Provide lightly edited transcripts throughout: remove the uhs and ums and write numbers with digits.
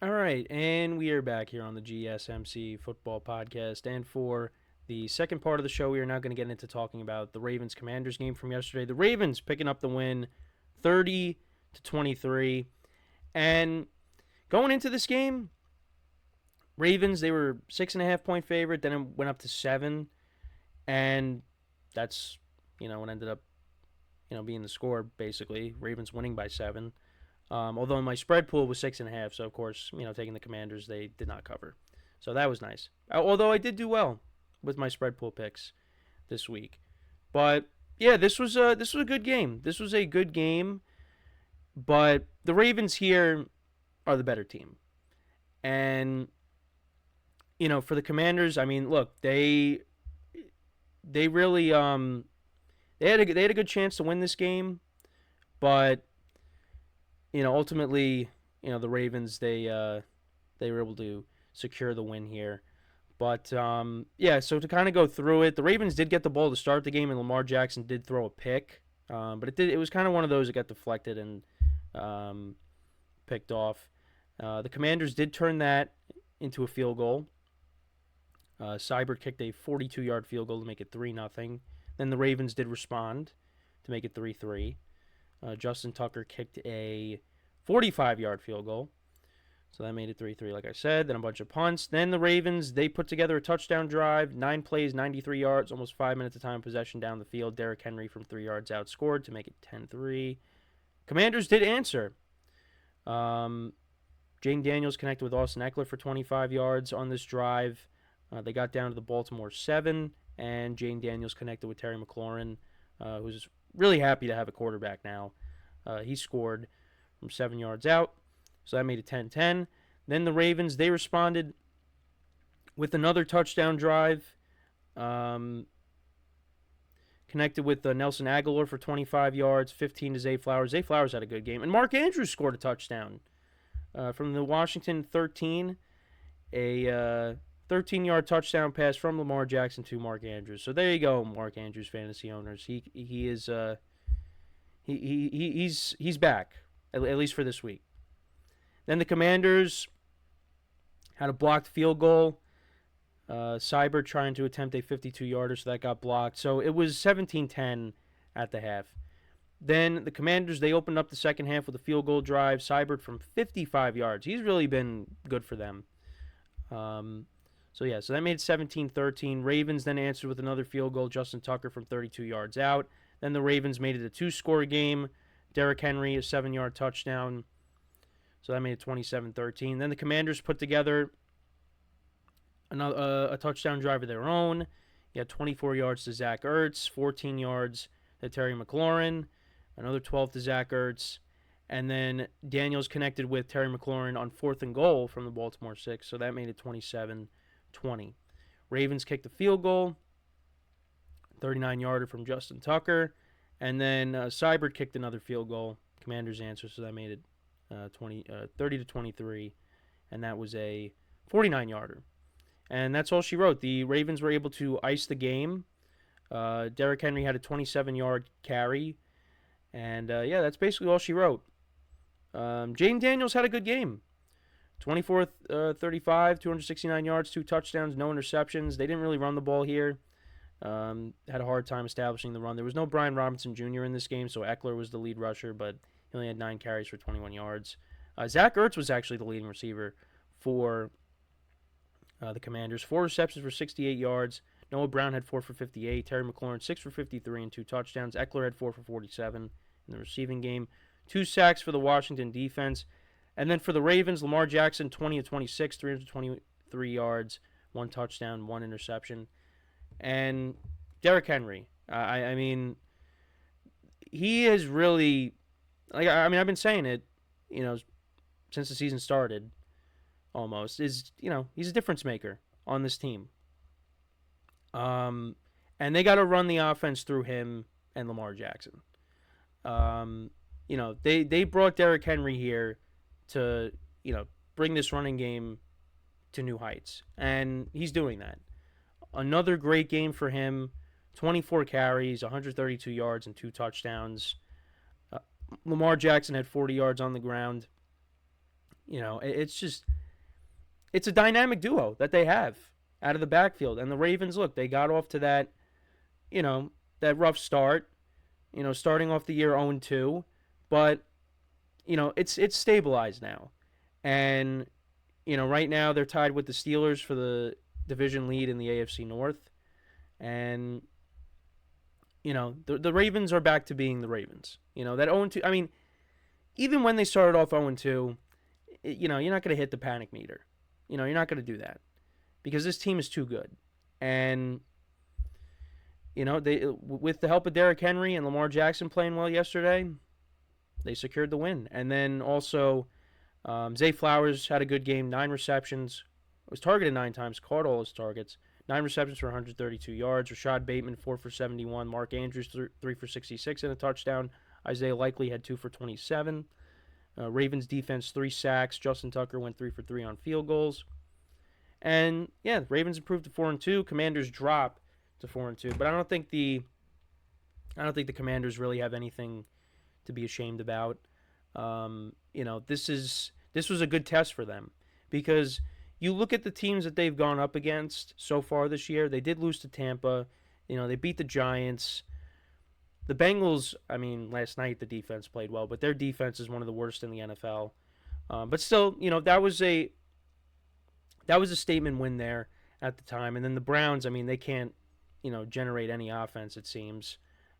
All right, and we are back here on the GSMC Football Podcast. And for the second part of the show, we are now going to get into talking about the Ravens Commanders game from yesterday. The Ravens picking up the win 30-23. And going into this game, Ravens, they were 6.5-point favorite, then it went up to 7. And that's, what ended up, being the score, basically. Ravens winning by 7. Although my spread pool was 6.5, so of course, taking the Commanders, they did not cover. So that was nice. Although I did do well with my spread pool picks this week. But yeah, this was a good game. This was a good game, but the Ravens here are the better team. And for the Commanders, I mean, look, they really they had a good chance to win this game, but ultimately, the Ravens, they were able to secure the win here. But, so to kind of go through it, the Ravens did get the ball to start the game, and Lamar Jackson did throw a pick. But it was kind of one of those that got deflected and picked off. The Commanders did turn that into a field goal. Seibert kicked a 42-yard field goal to make it 3-0. Then the Ravens did respond to make it 3-3. Justin Tucker kicked a 45-yard field goal. So that made it 3-3, like I said. Then a bunch of punts. Then the Ravens, they put together a touchdown drive. 9 plays, 93 yards, almost 5 minutes of time possession down the field. Derrick Henry from 3 yards out scored to make it 10-3. Commanders did answer. Jaden Daniels connected with Austin Eckler for 25 yards on this drive. They got down to the Baltimore 7, and Jaden Daniels connected with Terry McLaurin, who's really happy to have a quarterback now. He scored from 7 yards out, so that made it 10-10. Then the Ravens, they responded with another touchdown drive, connected with Nelson Aguilar for 25 yards, 15 to Zay Flowers. Zay Flowers had a good game, and Mark Andrews scored a touchdown from the Washington 13, a 13-yard touchdown pass from Lamar Jackson to Mark Andrews. So there you go, Mark Andrews fantasy owners. He is he's back, at least for this week. Then the Commanders had a blocked field goal. Seibert trying to attempt a 52-yarder, so that got blocked. So it was 17-10 at the half. Then the Commanders, they opened up the second half with a field goal drive. Seibert from 55 yards. He's really been good for them. So that made it 17-13. Ravens then answered with another field goal. Justin Tucker from 32 yards out. Then the Ravens made it a 2-score game. Derrick Henry, a 7-yard touchdown. So that made it 27-13. Then the Commanders put together a touchdown drive of their own. You had 24 yards to Zach Ertz, 14 yards to Terry McLaurin, another 12 to Zach Ertz. And then Daniels connected with Terry McLaurin on 4th and goal from the Baltimore 6. So that made it 27-20. Ravens kicked a field goal, 39-yarder from Justin Tucker, and then Seibert kicked another field goal. Commanders answer, so that made it 30-23, and that was a 49-yarder. And that's all she wrote. The Ravens were able to ice the game. Derrick Henry had a 27-yard carry, and that's basically all she wrote. Jaden Daniels had a good game. 24-35, 269 yards, 2 touchdowns, no interceptions. They didn't really run the ball here. Had a hard time establishing the run. There was no Brian Robinson Jr. in this game, so Eckler was the lead rusher, but he only had 9 carries for 21 yards. Zach Ertz was actually the leading receiver for the Commanders. 4 receptions for 68 yards. Noah Brown had 4 for 58. Terry McLaurin 6 for 53 and 2 touchdowns. Eckler had 4 for 47 in the receiving game. 2 sacks for the Washington defense. And then for the Ravens, Lamar Jackson, 20 of 26, 323 yards, 1 touchdown, 1 interception. And Derrick Henry, I mean, he is really, I've been saying it, since the season started, almost, he's a difference maker on this team. And they got to run the offense through him and Lamar Jackson. They brought Derrick Henry here to, bring this running game to new heights. And he's doing that. Another great game for him. 24 carries, 132 yards, and 2 touchdowns. Lamar Jackson had 40 yards on the ground. It's just, it's a dynamic duo that they have out of the backfield. And the Ravens, look, they got off to that, that rough start, starting off the year 0-2, but it's stabilized now. And right now they're tied with the Steelers for the division lead in the AFC North. And the Ravens are back to being the Ravens. That 0-2, I mean, even when they started off 0-2, you're not going to hit the panic meter. You're not going to do that because this team is too good. And they, with the help of Derrick Henry and Lamar Jackson playing well yesterday, they secured the win. And then also, Zay Flowers had a good game, 9 receptions, was targeted 9 times, caught all his targets, 9 receptions for 132 yards. Rashad Bateman, 4 for 71. Mark Andrews, 3 for 66 and a touchdown. Isaiah Likely had 2 for 27. Ravens defense, 3 sacks. Justin Tucker went 3 for 3 on field goals. And yeah, Ravens improved to 4-2. Commanders drop to 4-2. But I don't think the Commanders really have anything to be ashamed about. This was a good test for them because you look at the teams that they've gone up against so far this year. They did lose to Tampa. They beat the Giants. The Bengals, I mean, last night the defense played well, but their defense is one of the worst in the NFL. But still, that was a statement win there at the time. And then the Browns, I mean, they can't, generate any offense, it seems.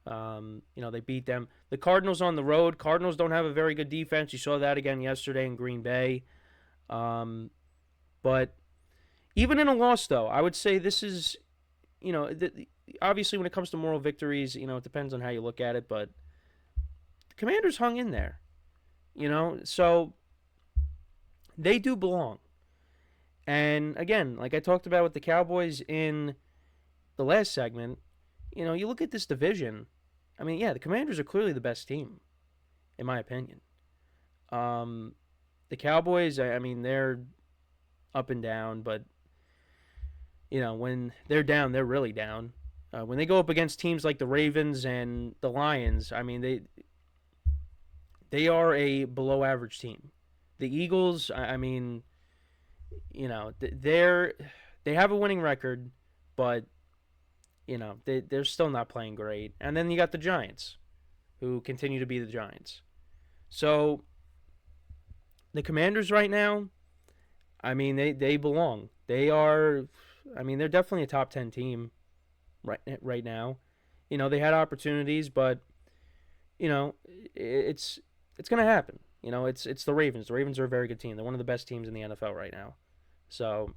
They beat them. The Cardinals on the road. Cardinals don't have a very good defense. You saw that again yesterday in Green Bay. But even in a loss, though, I would say this is, obviously when it comes to moral victories, it depends on how you look at it. But the Commanders hung in there, so they do belong. And again, like I talked about with the Cowboys in the last segment, you look at this division. I mean, yeah, the Commanders are clearly the best team, in my opinion. The Cowboys, I mean, they're up and down, but when they're down, they're really down. When they go up against teams like the Ravens and the Lions, I mean, they are a below average team. The Eagles, I mean, they have a winning record, but they're still not playing great. And then you got the Giants, who continue to be the Giants. So the Commanders right now, I mean, they belong. They are, I mean, they're definitely a top 10 team right now. They had opportunities, but it's going to happen. It's the Ravens. The Ravens are a very good team. They're one of the best teams in the NFL right now. So,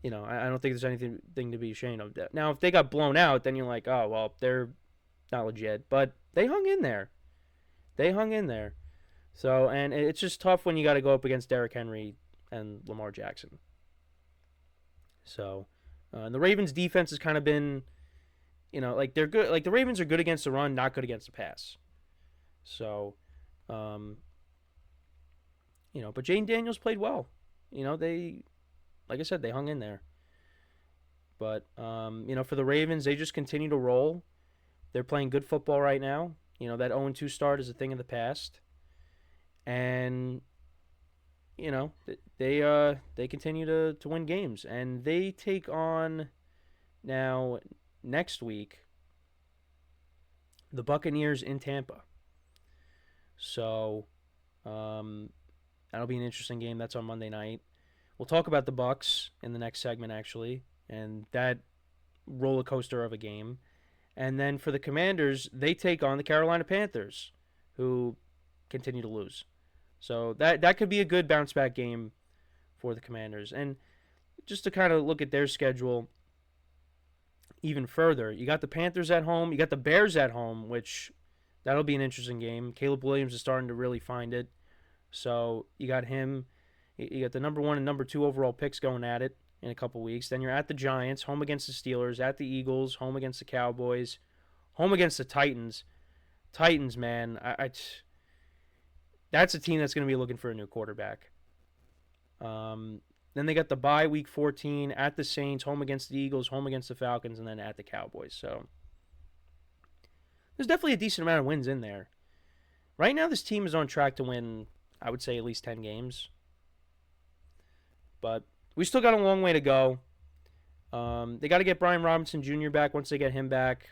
I don't think there's anything to be ashamed of. Now, if they got blown out, then you're like, oh, well, they're not legit. But they hung in there. So, and it's just tough when you got to go up against Derrick Henry and Lamar Jackson. So, and the Ravens' defense has kind of been, like they're good. Like the Ravens are good against the run, not good against the pass. So, but Jane Daniels played well. They, like I said, they hung in there. But, for the Ravens, they just continue to roll. They're playing good football right now. That 0-2 start is a thing of the past. And, they continue to win games. And they take on, now, next week, the Buccaneers in Tampa. So, that'll be an interesting game. That's on Monday night. We'll talk about the Bucs in the next segment, actually, and that roller coaster of a game. And then for the Commanders, they take on the Carolina Panthers, who continue to lose. So that could be a good bounce back game for the Commanders. And just to kind of look at their schedule even further, you got the Panthers at home, you got the Bears at home, which that'll be an interesting game. Caleb Williams is starting to really find it. So you got him. You got the number 1 and number 2 overall picks going at it in a couple weeks. Then you're at the Giants, home against the Steelers, at the Eagles, home against the Cowboys, home against the Titans. Titans, man, that's a team that's going to be looking for a new quarterback. Then they got the bye week 14 at the Saints, home against the Eagles, home against the Falcons, and then at the Cowboys. So there's definitely a decent amount of wins in there. Right now, this team is on track to win, I would say, at least 10 games. But we still got a long way to go. They got to get Brian Robinson Jr. back. Once they get him back,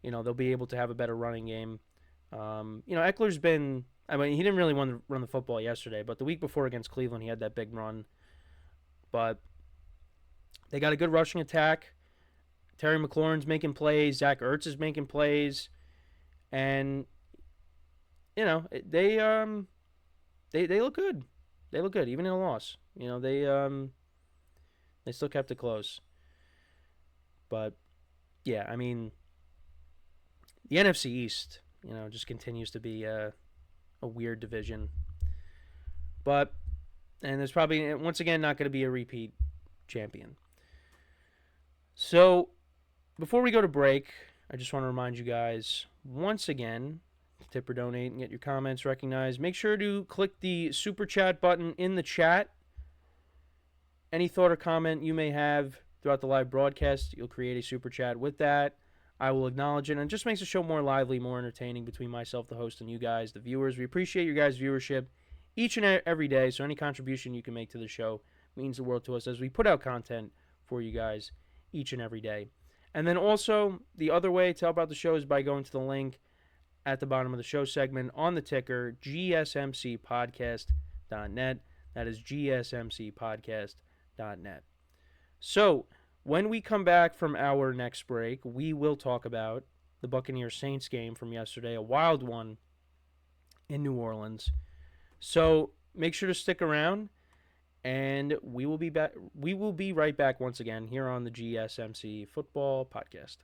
they'll be able to have a better running game. Eckler's been, he didn't really run the football yesterday, but the week before against Cleveland, he had that big run. But they got a good rushing attack. Terry McLaurin's making plays. Zach Ertz is making plays. And, they look good. They look good, even in a loss. They still kept it close. But, yeah, the NFC East, just continues to be a weird division. And there's probably, once again, not going to be a repeat champion. So, before we go to break, I just want to remind you guys, once again, tip or donate and get your comments recognized. Make sure to click the super chat button in the chat. Any thought or comment you may have throughout the live broadcast, you'll create a super chat with that. I will acknowledge it, and it just makes the show more lively, more entertaining between myself, the host, and you guys, the viewers. We appreciate your guys' viewership each and every day, so any contribution you can make to the show means the world to us as we put out content for you guys each and every day. And then also, the other way to help out the show is by going to the link at the bottom of the show segment on the ticker, GSMCPodcast.net. That is GSMCPodcast.net. So, when we come back from our next break, we will talk about the Buccaneers-Saints game from yesterday, a wild one in New Orleans. So, make sure to stick around, and we will be back. We will be right back once again here on the GSMC Football Podcast.